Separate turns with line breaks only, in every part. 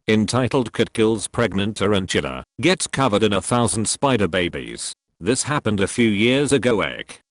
Entitled kid kills pregnant tarantula, gets covered in 1,000 spider babies. This happened a few years ago.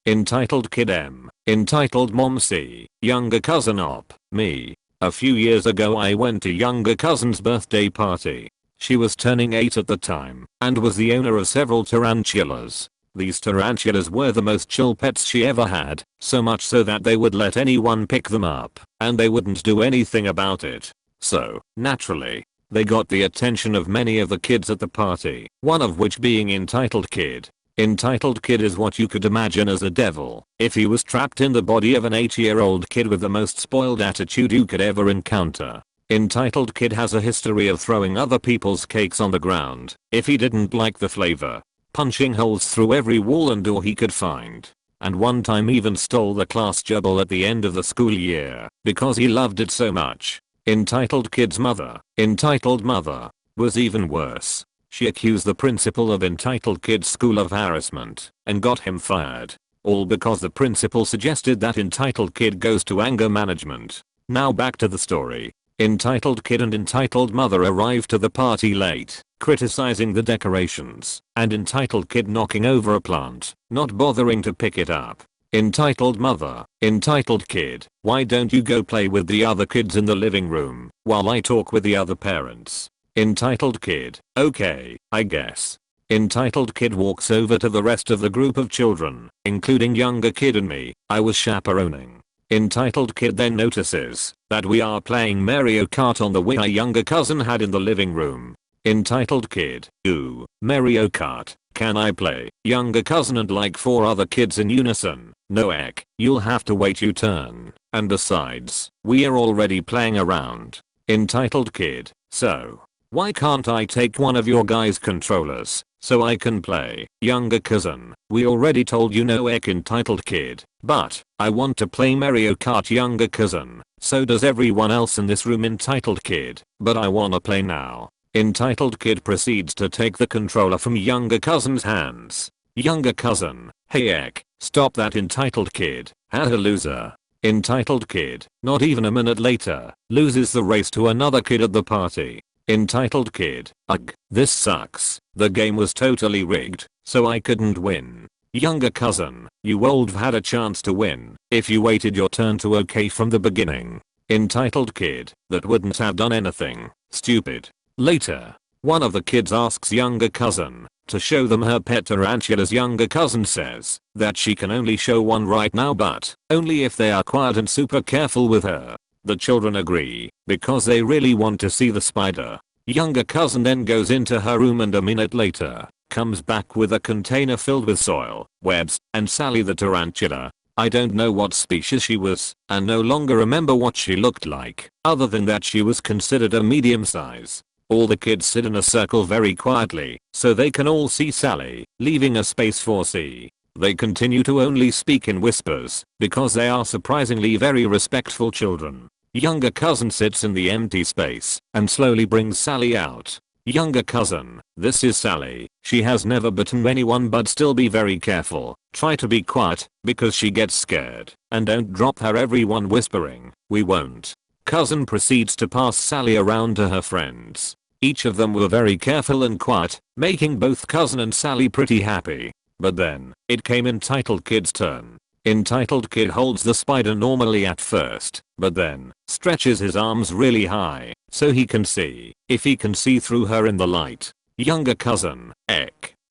Entitled kid M. Entitled mom C. Younger cousin op. Me. A few years ago I went to younger cousin's birthday party. She was turning 8 at the time and was the owner of several tarantulas. These tarantulas were the most chill pets she ever had, so much so that they would let anyone pick them up and they wouldn't do anything about it. So, naturally, they got the attention of many of the kids at the party, one of which being Entitled Kid. Entitled Kid is what you could imagine as a devil if he was trapped in the body of an 8-year-old kid with the most spoiled attitude you could ever encounter. Entitled Kid has a history of throwing other people's cakes on the ground if he didn't like the flavor, punching holes through every wall and door he could find, and one time even stole the class gerbil at the end of the school year because he loved it so much. Entitled Kid's mother, Entitled Mother, was even worse. She accused the principal of Entitled Kid's school of harassment and got him fired. All because the principal suggested that Entitled Kid goes to anger management. Now back to the story. Entitled Kid and Entitled Mother arrived to the party late, criticizing the decorations, and Entitled Kid knocking over a plant, not bothering to pick it up. Entitled Mother, Entitled Kid, why don't you go play with the other kids in the living room while I talk with the other parents? Entitled Kid, okay, I guess. Entitled Kid walks over to the rest of the group of children, including younger kid and me, I was chaperoning. Entitled Kid then notices that we are playing Mario Kart on the Wii our younger cousin had in the living room. Entitled Kid, ooh, Mario Kart, can I play? Younger cousin and like 4 other kids in unison, no you'll have to wait your turn, and besides, we are already playing around. Entitled Kid, so, why can't I take one of your guys' controllers so I can play? Younger cousin, we already told you no. Entitled Kid, but I want to play Mario Kart. Younger cousin, so does everyone else in this room. Entitled Kid, but I wanna play now. Entitled Kid proceeds to take the controller from younger cousin's hands. Younger cousin, hey stop that. Entitled Kid, haha loser. Entitled Kid, not even a minute later, loses the race to another kid at the party. Entitled Kid, ugh, this sucks. The game was totally rigged, so I couldn't win. Younger cousin, you would've had a chance to win if you waited your turn to okay from the beginning. Entitled Kid, that wouldn't have done anything, stupid. Later, one of the kids asks younger cousin to show them her pet tarantulas. Younger cousin says that she can only show one right now, but only if they are quiet and super careful with her. The children agree because they really want to see the spider. Younger cousin then goes into her room and a minute later comes back with a container filled with soil, webs, and Sally the tarantula. I don't know what species she was and no longer remember what she looked like, other than that she was considered a medium size. All the kids sit in a circle very quietly so they can all see Sally, leaving a space for C. They continue to only speak in whispers because they are surprisingly very respectful children. Younger cousin sits in the empty space and slowly brings Sally out. Younger cousin, this is Sally. She has never bitten anyone, but still be very careful. Try to be quiet because she gets scared, and don't drop her. Everyone whispering, we won't. Cousin proceeds to pass Sally around to her friends. Each of them were very careful and quiet, making both cousin and Sally pretty happy. But then, it came Entitled Kid's turn. Entitled Kid holds the spider normally at first, but then stretches his arms really high so he can see if he can see through her in the light. Younger cousin,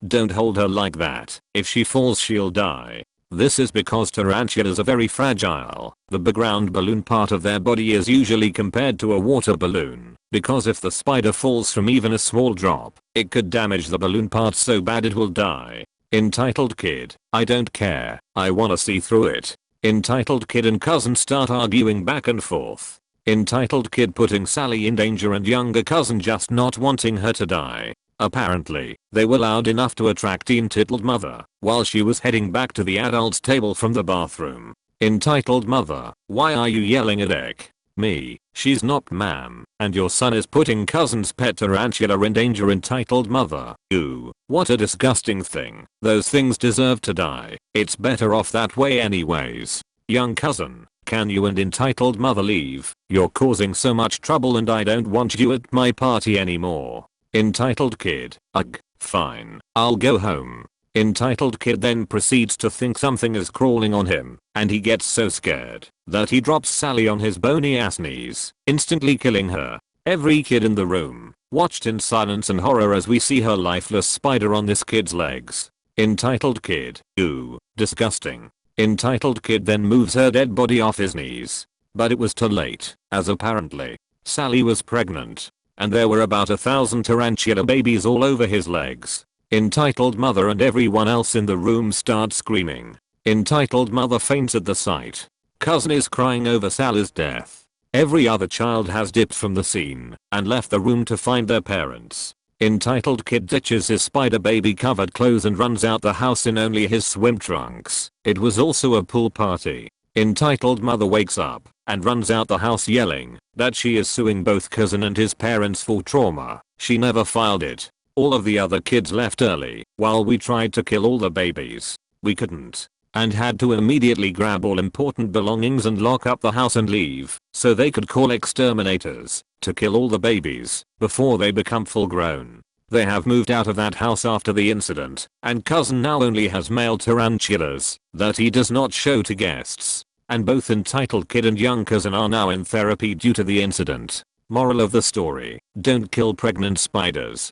don't hold her like that. If she falls she'll die. This is because tarantulas are very fragile. The background balloon part of their body is usually compared to a water balloon, because if the spider falls from even a small drop, it could damage the balloon part so bad it will die. Entitled Kid, I don't care, I wanna see through it. Entitled Kid and cousin start arguing back and forth. Entitled Kid putting Sally in danger and younger cousin just not wanting her to die. Apparently, they were loud enough to attract Entitled Mother while she was heading back to the adults table from the bathroom. Entitled Mother, why are you yelling at me? She's not, ma'am, and your son is putting cousin's pet tarantula in danger. Entitled Mother, ooh, what a disgusting thing. Those things deserve to die. It's better off that way anyways. Young cousin, Can you and entitled mother leave? You're causing so much trouble and I don't want you at my party anymore. Entitled kid. Ugh, fine. I'll go home. Entitled kid then proceeds to think something is crawling on him, and he gets so scared that he drops Sally on his bony ass knees, instantly killing her. Every kid in the room watched in silence and horror as we see her lifeless spider on this kid's legs. Entitled kid. Ooh, disgusting. Entitled kid then moves her dead body off his knees. But it was too late, as apparently Sally was pregnant, and there were about 1,000 tarantula babies all over his legs. Entitled mother and everyone else in the room start screaming. Entitled mother faints at the sight. Cousin is crying over Sally's death. Every other child has dipped from the scene and left the room to find their parents. Entitled kid ditches his spider baby covered clothes and runs out the house in only his swim trunks. It was also a pool party. Entitled mother wakes up and runs out the house yelling that she is suing both cousin and his parents for trauma. She never filed it. All of the other kids left early while we tried to kill all the babies. We couldn't, and had to immediately grab all important belongings and lock up the house and leave so they could call exterminators to kill all the babies before they become full grown. They have moved out of that house after the incident, and cousin now only has male tarantulas that he does not show to guests. And both entitled kid and young cousin are now in therapy due to the incident. Moral of the story: don't kill pregnant spiders.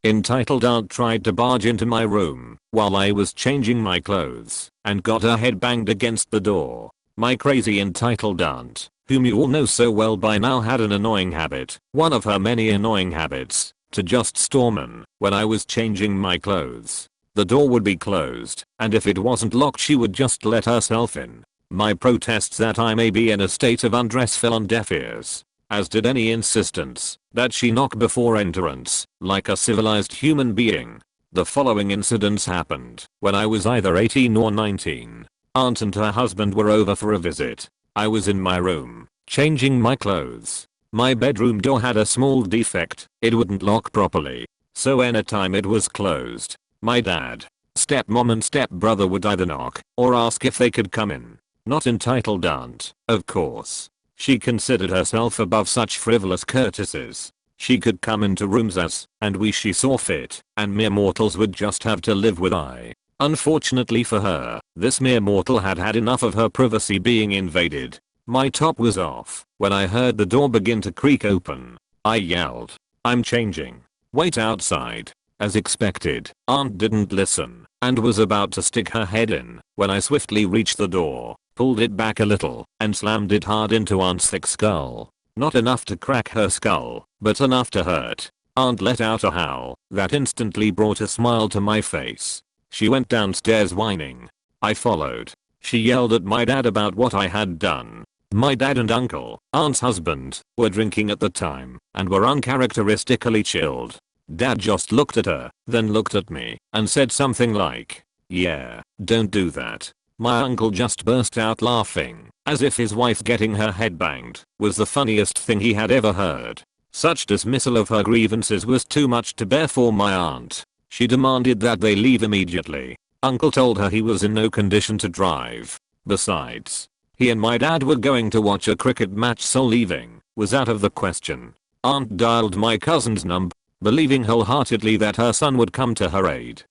Entitled aunt tried to barge into my room while I was changing my clothes and got her head banged against the door. My crazy entitled aunt, whom you all know so well by now, had an annoying habit, one of her many annoying habits, to just storm in when I was changing my clothes. The door would be closed, and if it wasn't locked she would just let herself in. My protests that I may be in a state of undress fell on deaf ears, as did any insistence that she knock before entrance, like a civilized human being. The following incidents happened when I was either 18 or 19. Aunt and her husband were over for a visit. I was in my room, changing my clothes. My bedroom door had a small defect, it wouldn't lock properly, so anytime it was closed, my dad, stepmom and stepbrother would either knock or ask if they could come in. Not entitled aunt, of course. She considered herself above such frivolous courtesies. She could come into rooms as and we she saw fit, and mere mortals would just have to live with I. Unfortunately for her, this mere mortal had had enough of her privacy being invaded. My top was off when I heard the door begin to creak open. I yelled, "I'm changing. Wait outside." As expected, aunt didn't listen and was about to stick her head in when I swiftly reached the door, pulled it back a little, and slammed it hard into aunt's thick skull. Not enough to crack her skull, but enough to hurt. Aunt let out a howl that instantly brought a smile to my face. She went downstairs whining. I followed. She yelled at my dad about what I had done. My dad and uncle, aunt's husband, were drinking at the time and were uncharacteristically chilled. Dad just looked at her, then looked at me, and said something like, "Yeah, don't do that." My uncle just burst out laughing, as if his wife getting her head banged was the funniest thing he had ever heard. Such dismissal of her grievances was too much to bear for my aunt. She demanded that they leave immediately. Uncle told her he was in no condition to drive. Besides, he and my dad were going to watch a cricket match, so leaving was out of the question. Aunt dialed my cousin's number, believing wholeheartedly that her son would come to her aid.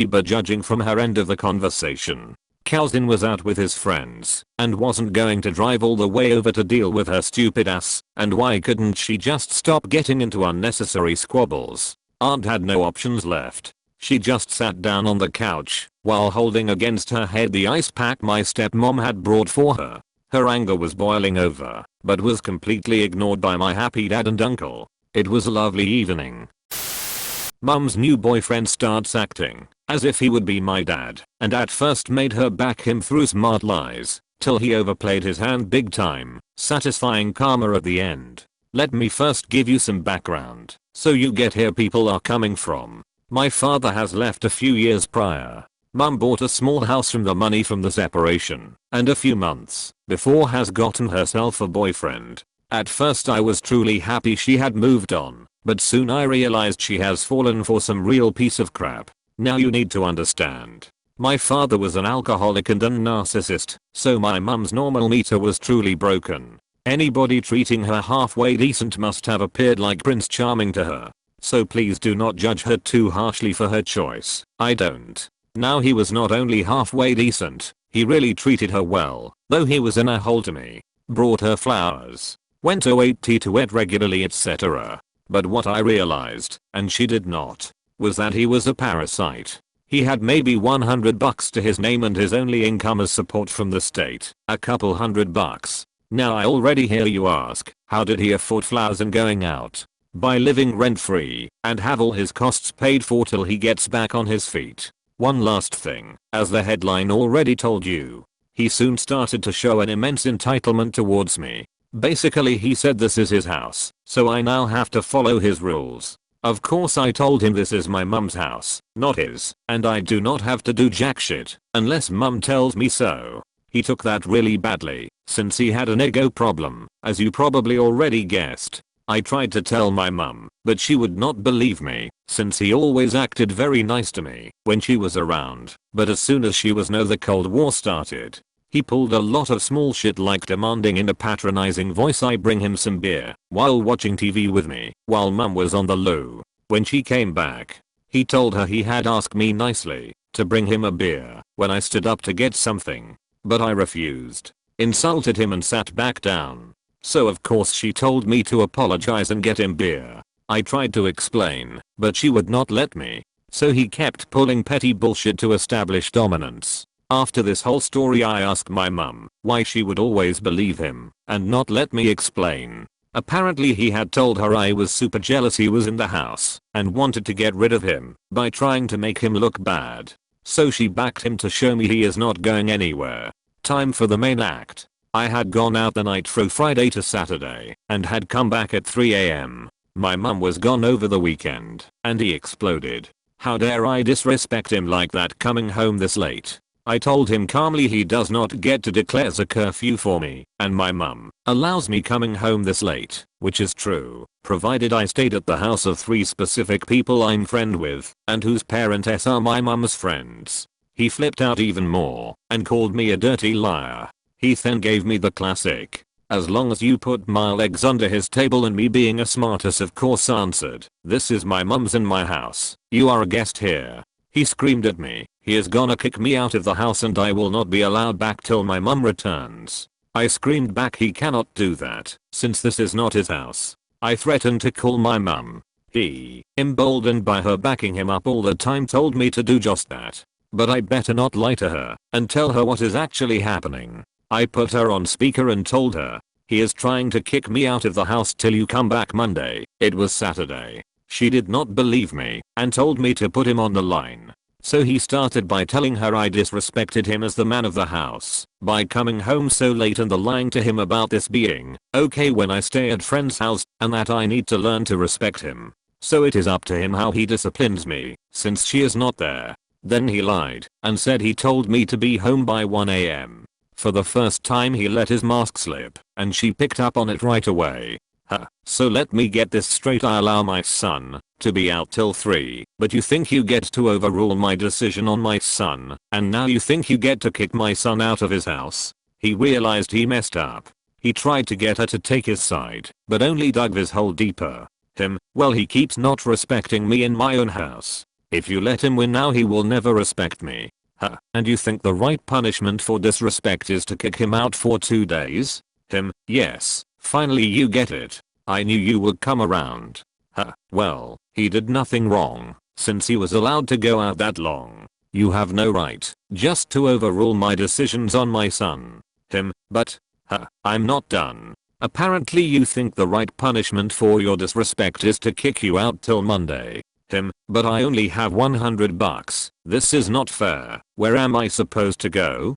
But judging from her end of the conversation, Calvin was out with his friends and wasn't going to drive all the way over to deal with her stupid ass, and why couldn't she just stop getting into unnecessary squabbles? Aunt had no options left. She just sat down on the couch while holding against her head the ice pack my stepmom had brought for her. Her anger was boiling over, but was completely ignored by my happy dad and uncle. It was a lovely evening. Mum's new boyfriend starts acting as if he would be my dad, and at first made her back him through smart lies, till he overplayed his hand big time, satisfying karma at the end. Let me first give you some background, so you get here people are coming from. My father has left a few years prior. Mum bought a small house from the money from the separation, and a few months before has gotten herself a boyfriend. At first I was truly happy she had moved on, but soon I realized she has fallen for some real piece of crap. Now you need to understand. My father was an alcoholic and a narcissist, so my mum's normal meter was truly broken. Anybody treating her halfway decent must have appeared like Prince Charming to her. So please do not judge her too harshly for her choice. I don't. Now he was not only halfway decent, he really treated her well, though he was in a hole to me. Brought her flowers. Went to tea to it regularly, etc. But what I realized, and she did not, was that he was a parasite. He had maybe $100 to his name and his only income is support from the state, a couple $100. Now I already hear you ask, how did he afford flowers and going out? By living rent free, and have all his costs paid for till he gets back on his feet. One last thing, as the headline already told you, he soon started to show an immense entitlement towards me. Basically he said this is his house, so I now have to follow his rules. Of course I told him this is my mum's house, not his, and I do not have to do jack shit, unless mum tells me so. He took that really badly, since he had an ego problem, as you probably already guessed. I tried to tell my mum, but she would not believe me, since he always acted very nice to me when she was around, but as soon as she was no, the Cold War started. He pulled a lot of small shit like demanding in a patronizing voice I bring him some beer while watching TV with me while mum was on the loo. When she came back, he told her he had asked me nicely to bring him a beer when I stood up to get something, but I refused, insulted him and sat back down. So of course she told me to apologize and get him beer. I tried to explain, but she would not let me. So he kept pulling petty bullshit to establish dominance. After this whole story I asked my mum why she would always believe him and not let me explain. Apparently he had told her I was super jealous he was in the house and wanted to get rid of him by trying to make him look bad. So she backed him to show me he is not going anywhere. Time for the main act. I had gone out the night through Friday to Saturday and had come back at 3 AM. My mum was gone over the weekend and he exploded. How dare I disrespect him like that coming home this late? I told him calmly he does not get to declare a curfew for me, and my mum allows me coming home this late, which is true, provided I stayed at the house of 3 specific people I'm friend with, and whose parents are my mum's friends. He flipped out even more, and called me a dirty liar. He then gave me the classic, as long as you put my legs under his table, and me being a smartass of course answered, this is my mum's and my house, you are a guest here. He screamed at me, he is gonna kick me out of the house and I will not be allowed back till my mum returns. I screamed back he cannot do that, since this is not his house. I threatened to call my mum. He, emboldened by her backing him up all the time, told me to do just that. But I better not lie to her and tell her what is actually happening. I put her on speaker and told her, he is trying to kick me out of the house till you come back Monday. It was Saturday. She did not believe me and told me to put him on the line. So he started by telling her I disrespected him as the man of the house by coming home so late and lying to him about this being okay when I stay at friend's house, and that I need to learn to respect him. So it is up to him how he disciplines me since she is not there. Then he lied and said he told me to be home by 1 AM. For the first time he let his mask slip and she picked up on it right away. So let me get this straight, I allow my son to be out till 3, but you think you get to overrule my decision on my son, and now you think you get to kick my son out of his house? He realized he messed up. He tried to get her to take his side, but only dug his hole deeper. Well, he keeps not respecting me in my own house. If you let him win now he will never respect me. And you think the right punishment for disrespect is to kick him out for 2 days? Yes. Finally you get it. I knew you would come around. Well, he did nothing wrong, since he was allowed to go out that long. You have no right just to overrule my decisions on my son. But, I'm not done. Apparently you think the right punishment for your disrespect is to kick you out till Monday. But I only have $100. This is not fair. Where am I supposed to go?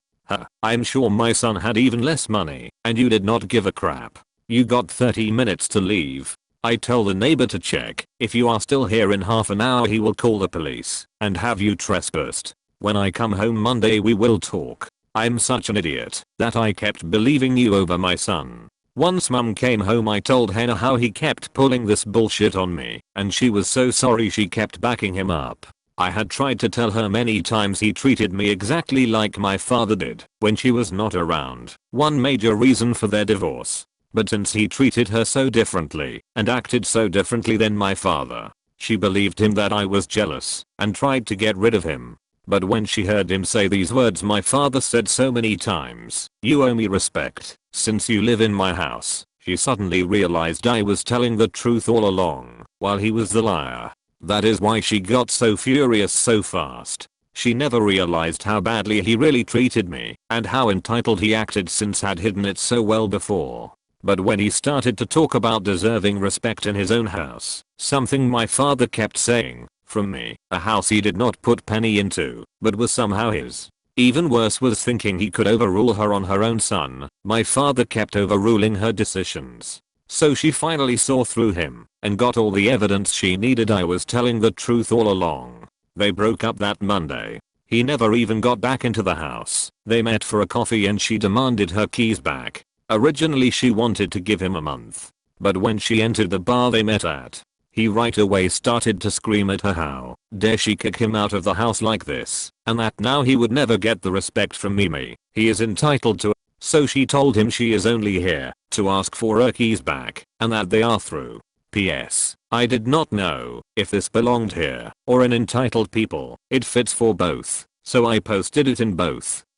I'm sure my son had even less money, and you did not give a crap. You got 30 minutes to leave. I tell the neighbor to check. If you are still here in half an hour he will call the police and have you trespassed. When I come home Monday we will talk. I'm such an idiot that I kept believing you over my son. Once mum came home I told Hannah how he kept pulling this bullshit on me, and she was so sorry she kept backing him up. I had tried to tell her many times he treated me exactly like my father did when she was not around, one major reason for their divorce. But since he treated her so differently and acted so differently than my father, she believed him that I was jealous and tried to get rid of him. But when she heard him say these words my father said so many times, "You owe me respect, since you live in my house," she suddenly realized I was telling the truth all along, while he was the liar. That is why she got so furious so fast. She never realized how badly he really treated me and how entitled he acted since had hidden it so well before. But when he started to talk about deserving respect in his own house, something my father kept saying, from me, a house he did not put penny into, but was somehow his. Even worse was thinking he could overrule her on her own son. My father kept overruling her decisions. So she finally saw through him and got all the evidence she needed I was telling the truth all along. They broke up that Monday. He never even got back into the house. They met for a coffee and she demanded her keys back. Originally she wanted to give him a month. But when she entered the bar they met at, he right away started to scream at her how dare she kick him out of the house like this, and that now he would never get the respect from Mimi he is entitled to. So she told him she is only here to ask for her keys back and that they are through. P.S. I did not know if this belonged here or in entitled people. It fits for both, so I posted it in both.